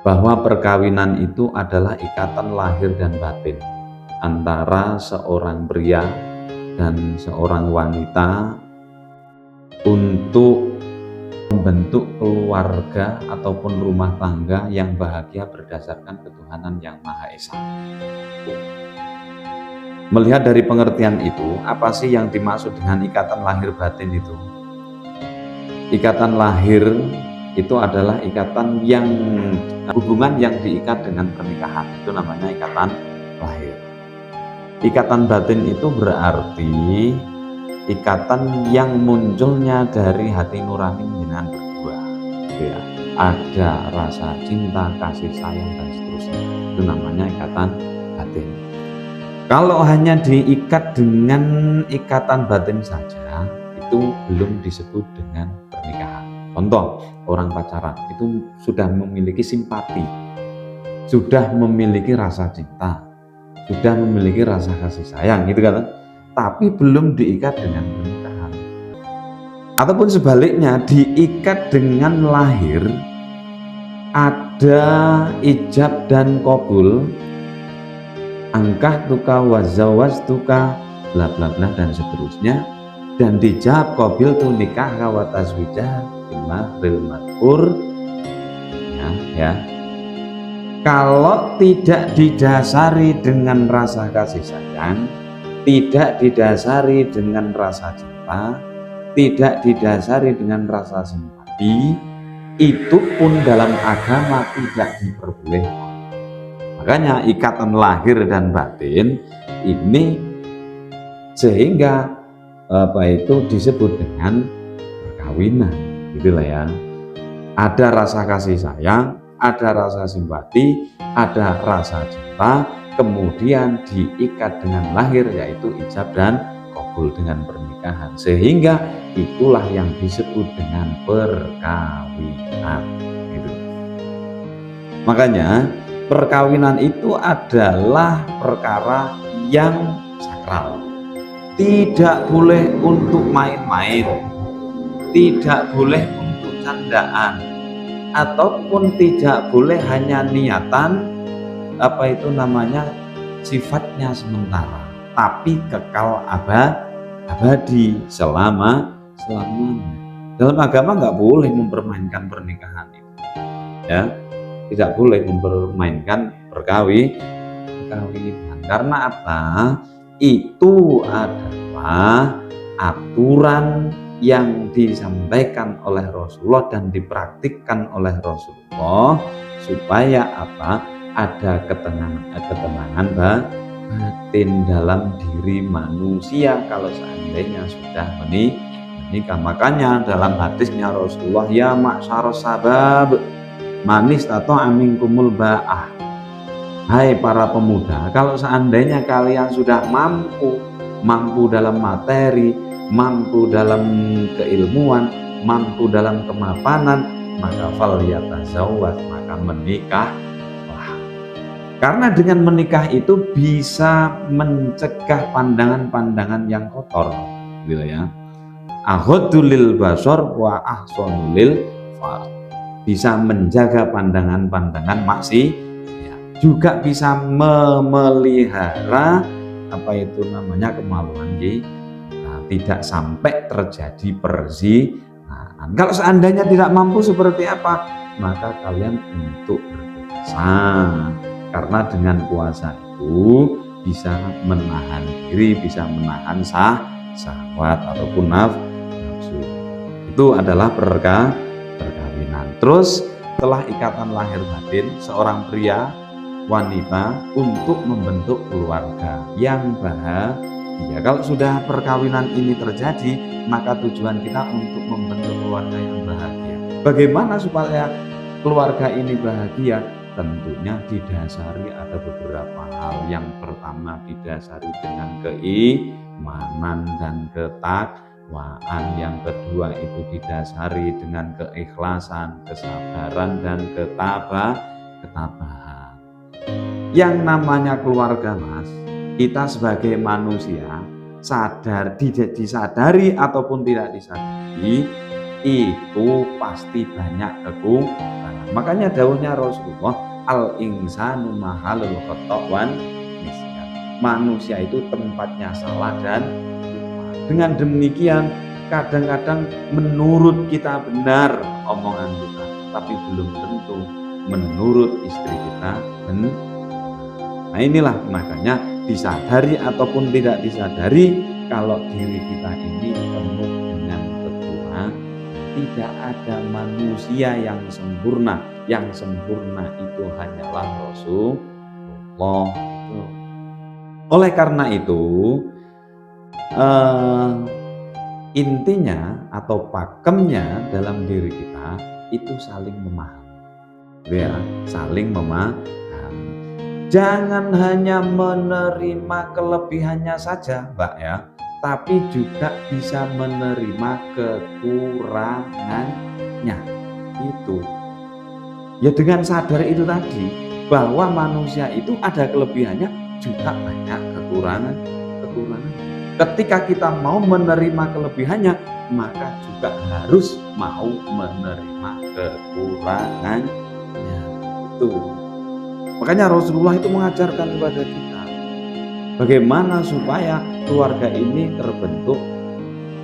bahwa perkawinan itu adalah ikatan lahir dan batin antara seorang pria dan seorang wanita untuk membentuk keluarga ataupun rumah tangga yang bahagia berdasarkan ketuhanan yang Maha Esa. Melihat dari pengertian itu, apa sih yang dimaksud dengan ikatan lahir batin itu? Ikatan lahir itu adalah ikatan yang hubungan yang diikat dengan pernikahan, itu namanya ikatan lahir. Ikatan batin itu berarti ikatan yang munculnya dari hati nurani jenengan berdua, ya. Ada rasa cinta, kasih sayang dan seterusnya, itu namanya ikatan batin. Kalau hanya diikat dengan ikatan batin saja, itu belum disebut dengan pernikahan. Contoh, orang pacaran itu sudah memiliki simpati, sudah memiliki rasa cinta, sudah memiliki rasa kasih sayang, gitu kan? Tapi belum diikat dengan pernikahan. Ataupun sebaliknya, diikat dengan lahir, ada ijab dan qabul, angkah tuka wazawaz tuka bla bla bla dan seterusnya, dan dijawab qabil tu nikah wa tazwijah bima bil madhkur, ya. Kalau tidak didasari dengan rasa kasih sayang, tidak didasari dengan rasa cinta, tidak didasari dengan rasa simpati, itu pun dalam agama tidak diperbolehkan. Makanya ikatan lahir dan batin ini sehingga itu disebut dengan perkawinan, gitulah ya. Ada rasa kasih sayang, ada rasa simpati, ada rasa cinta, kemudian diikat dengan lahir, yaitu ijab dan qabul dengan pernikahan, sehingga itulah yang disebut dengan perkawinan, gitu. Makanya perkawinan itu adalah perkara yang sakral, tidak boleh untuk main-main, tidak boleh untuk candaan, ataupun tidak boleh hanya niatan sifatnya sementara, tapi kekal abadi selamanya. Dalam agama nggak boleh mempermainkan pernikahan itu, ya, tidak boleh mempermainkan perkawinan. Karena apa? Itu adalah aturan yang disampaikan oleh Rasulullah dan dipraktikkan oleh Rasulullah supaya apa? Ada ketenangan batin dalam diri manusia kalau seandainya sudah menikah. Makanya dalam hadisnya Rasulullah, ya ma'syaros sabab manis atau aminkumul ba'ah, hai para pemuda, kalau seandainya kalian sudah mampu dalam materi, mampu dalam keilmuan, mampu dalam kemapanan, maka falyatazawwaj, maka menikahlah. Karena dengan menikah itu bisa mencegah pandangan-pandangan yang kotor, gitu ya. Aghaddu lil basar wa ahsanu lil farj, bisa menjaga pandangan-pandangan maksiat, juga bisa memelihara kemaluan tidak sampai terjadi perzinahan. Kalau seandainya tidak mampu seperti apa, maka kalian untuk berpuasa, karena dengan puasa itu bisa menahan diri, bisa menahan syahwat ataupun nafsu. Itu adalah perkawinan. Terus setelah ikatan lahir batin, seorang pria wanita untuk membentuk keluarga yang bahagia. Kalau sudah perkawinan ini terjadi, maka tujuan kita untuk membentuk keluarga yang bahagia. Bagaimana supaya keluarga ini bahagia? Tentunya didasari ada beberapa hal. Yang pertama didasari dengan keimanan dan ketakwaan. Yang kedua itu didasari dengan keikhlasan, kesabaran dan ketabahan. Yang namanya keluarga, Mas, kita sebagai manusia disadari ataupun tidak disadari, itu pasti banyak kekurangan. Makanya dawuhnya Rasulullah, al insanu mahalul khata' wan nisyan. Manusia itu tempatnya salah dan lupa. Dengan demikian kadang-kadang menurut kita benar omongan kita, tapi belum tentu menurut istri kita benar. Nah inilah makanya disadari ataupun tidak disadari, kalau diri kita ini penuh dengan kekurangan. Tidak ada manusia yang sempurna. Yang sempurna itu hanyalah Rasulullah. Oleh karena itu intinya atau pakemnya dalam diri kita itu saling memahami, ya, saling memahami. Jangan hanya menerima kelebihannya saja, Mbak, ya, tapi juga bisa menerima kekurangannya. Itu ya, dengan sadar itu tadi, bahwa manusia itu ada kelebihannya juga banyak kekurangan. Ketika kita mau menerima kelebihannya, maka juga harus mau menerima kekurangannya. Itu makanya Rasulullah itu mengajarkan kepada kita bagaimana supaya keluarga ini terbentuk,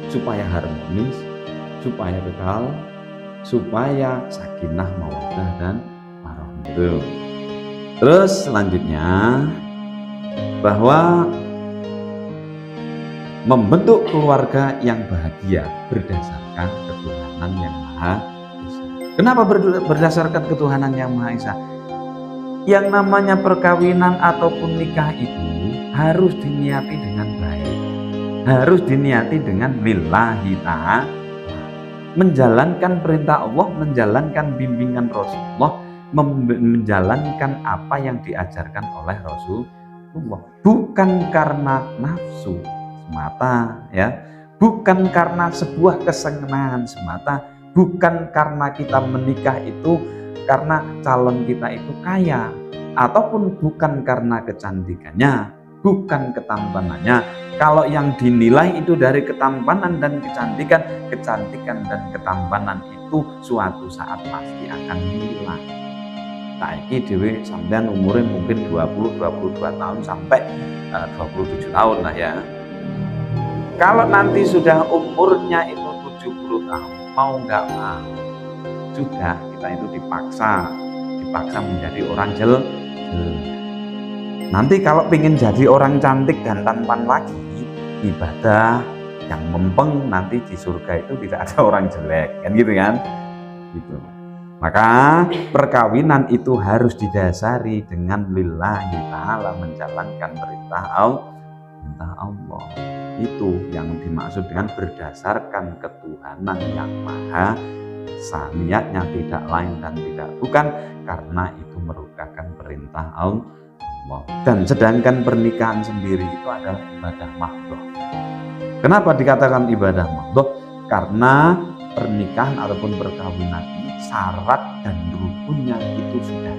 supaya harmonis, supaya kekal, supaya sakinah, mawaddah dan warahmah. Terus selanjutnya, bahwa membentuk keluarga yang bahagia berdasarkan ketuhanan yang Maha Esa. Kenapa berdasarkan ketuhanan yang Maha Esa? Yang namanya perkawinan ataupun nikah itu harus diniati dengan baik, harus diniati dengan lillahi ta'ala, menjalankan perintah Allah, menjalankan bimbingan Rasulullah, menjalankan apa yang diajarkan oleh Rasulullah, bukan karena nafsu semata, ya, bukan karena sebuah kesenangan semata, bukan karena kita menikah itu karena calon kita itu kaya, ataupun bukan karena kecantikannya, bukan ketampanannya. Kalau yang dinilai itu dari ketampanan dan kecantikan dan ketampanan itu suatu saat pasti akan hilang. Saiki dhewe sampean umurnya mungkin 22 tahun sampai 27 tahun lah, ya. Kalau nanti sudah umurnya itu 70 tahun, mau nggak mau, sudah kita itu dipaksa menjadi orang jelek. Nanti kalau pengen jadi orang cantik dan tampan lagi, ibadah yang mempeng, nanti di surga itu tidak ada orang jelek, kan gitu kan? Gitu. Maka perkawinan itu harus didasari dengan lillahi ta'ala, menjalankan perintah Allah. Itu yang dimaksud dengan berdasarkan ketuhanan yang Maha Esa. Niatnya tidak lain dan tidak bukan, karena itu merupakan perintah Allah. Dan sedangkan pernikahan sendiri itu adalah ibadah mahdhah. Kenapa dikatakan ibadah mahdhah? Karena pernikahan ataupun perkawinan ini syarat dan rukunnya itu sudah